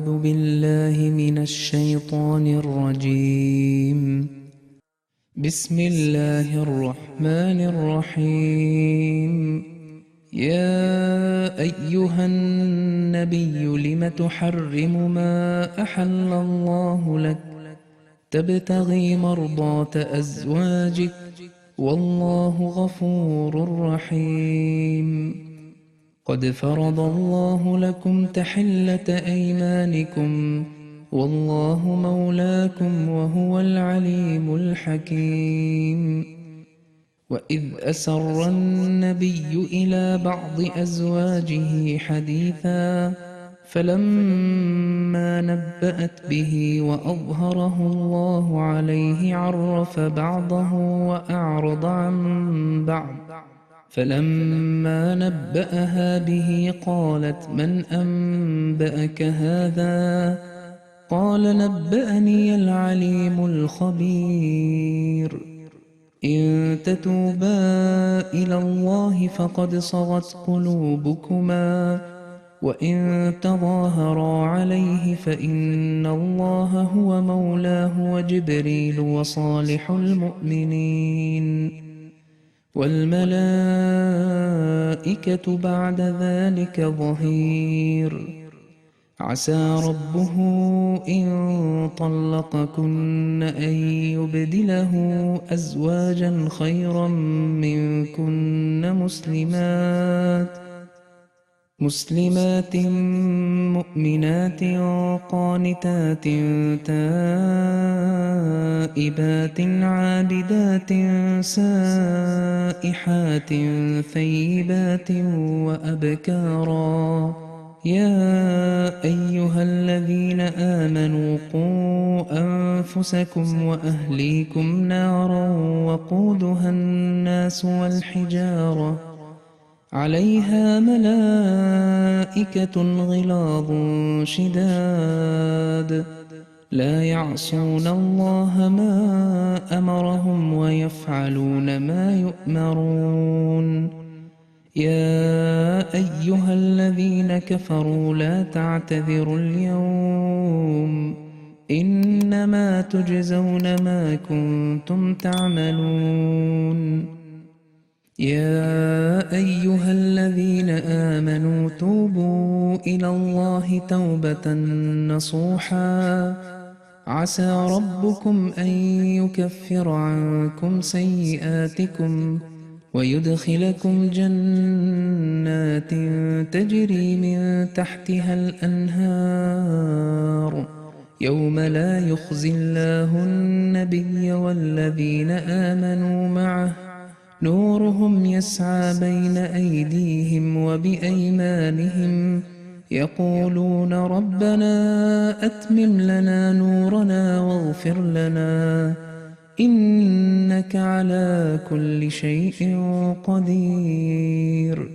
أعوذ بالله من الشيطان الرجيم. بسم الله الرحمن الرحيم. يا أيها النبي لم تحرم ما أحل الله لك تبتغي مرضات أزواجك والله غفور رحيم. قد فرض الله لكم تحلة أيمانكم والله مولاكم وهو العليم الحكيم. وإذ أسر النبي إلى بعض أزواجه حديثا فلما نبأت به وأظهره الله عليه عرف بعضه وأعرض عن بعض. فلما نبأها به قالت من أنبأك هذا؟ قال نبأني العليم الخبير. إن تتوبا إلى الله فقد صغت قلوبكما وإن تظاهرا عليه فإن الله هو مولاه وجبريل وصالح المؤمنين والملائكة بعد ذلك ظهير. عسى ربه إن طلقكن أن يبدله أزواجا خيرا منكن مسلمات مؤمنات قانتات تائبات عابدات سائحات ثيبات وأبكارا. يا أيها الذين آمنوا قوا أنفسكم وأهليكم نارا وقودها الناس والحجارة عليها ملائكة غلاظ شداد لا يعصون الله ما أمرهم ويفعلون ما يؤمرون. يا أيها الذين كفروا لا تعتذروا اليوم إنما تجزون ما كنتم تعملون. يا أيها الذين آمنوا توبوا إلى الله توبة نصوحا عسى ربكم أن يكفر عنكم سيئاتكم ويدخلكم جنات تجري من تحتها الأنهار يوم لا يخزي الله النبي والذين آمنوا معه نورهم يسعى بين أيديهم وبأيمانهم يقولون ربنا أتمم لنا نورنا واغفر لنا إنك على كل شيء قدير.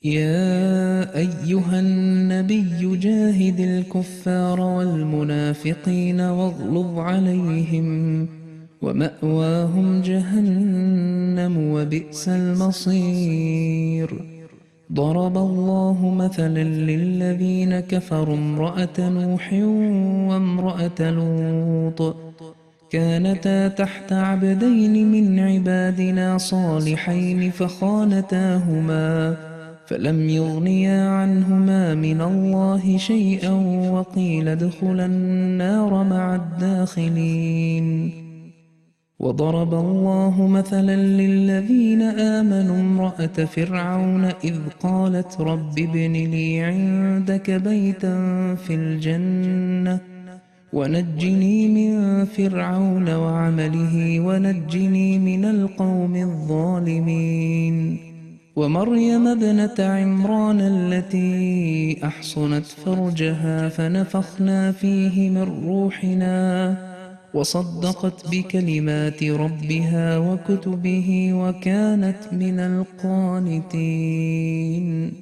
يا أيها النبي جاهد الكفار والمنافقين واغلظ عليهم ومأواهم جهنم وبئس المصير. ضرب الله مثلا للذين كفروا امرأة نوح وامرأة لوط كانتا تحت عبدين من عبادنا صالحين فخانتاهما فلم يغنيا عنهما من الله شيئا وقيل ادخلا النار مع الداخلين. وضرب الله مثلا للذين آمنوا امرأة فرعون إذ قالت رب ابن لي عندك بيتا في الجنة ونجني من فرعون وعمله ونجني من القوم الظالمين. ومريم ابنة عمران التي أحصنت فرجها فنفخنا فيه من روحنا وصدقت بكلمات ربها وكتبه وكانت من القانتين.